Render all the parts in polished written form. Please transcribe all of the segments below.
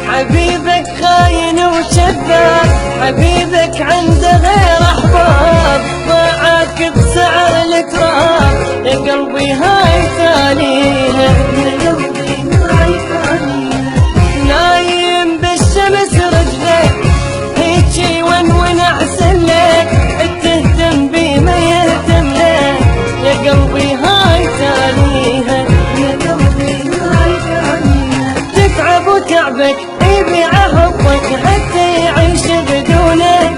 حبيبك خاين وشذاب، حبيبك عنده غير احباب، باعك بسعر التراب، يا قلبي هاي ثانيها، يا قلبي هاي ثانيها. نايم بالشمس رجلك هيجي ون احسن لك، تهتم بي ما يهتم لك، يا قلبي هاي ثانيها، يا قلبي هاي ثانيها. تتعب وتعبك يبيع حبك حتى يعيش بدونك،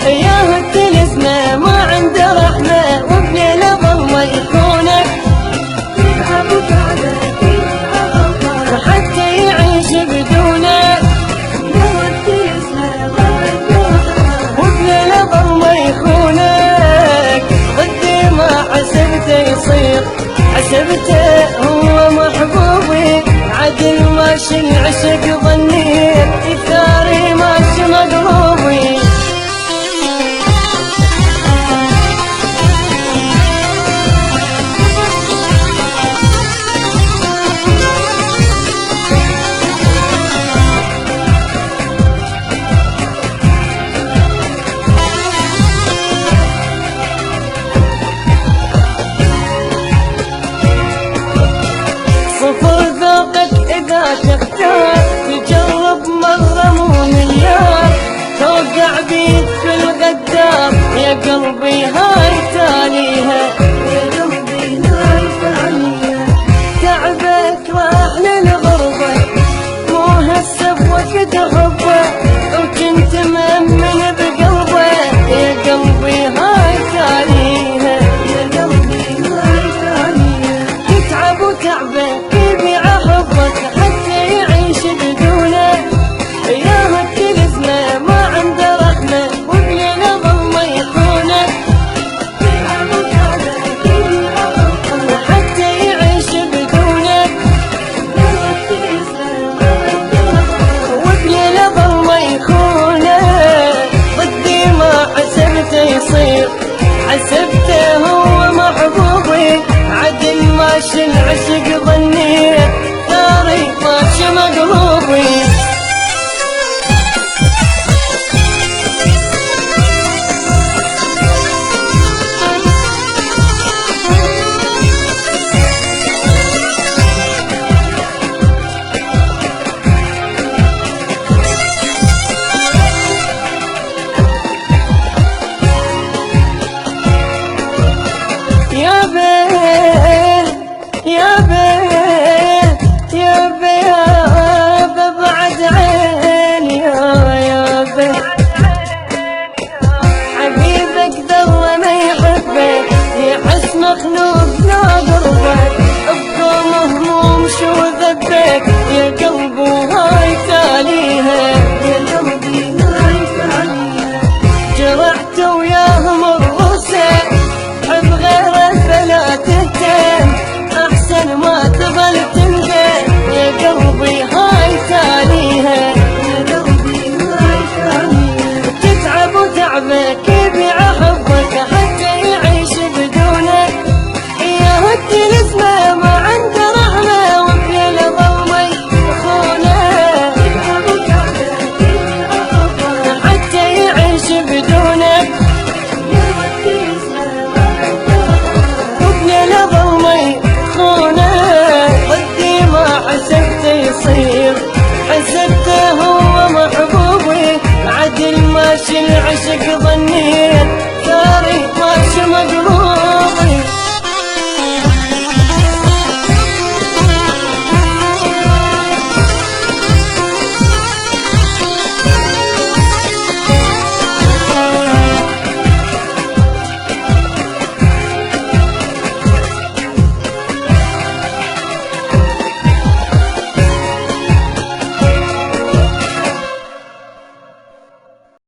ياه تلسنا ما عنده رحمة وبليلة ظلمة يكونك. تتعب وتعبك يبيع حبك حتى يعيش بدونك، ياه تلسنا ما عنده رحمة وبليلة ظلمة يكونك. ضدي ما حسبته يصير، حسبته هو محبوبي، عدل ماشي العشق ظني، الثاري ماشي مقلوبي. صفر ذوقك إذا تختار، تجرب مرة مو مليار، توقع بيك كل غدار، يا قلبي هاي تاني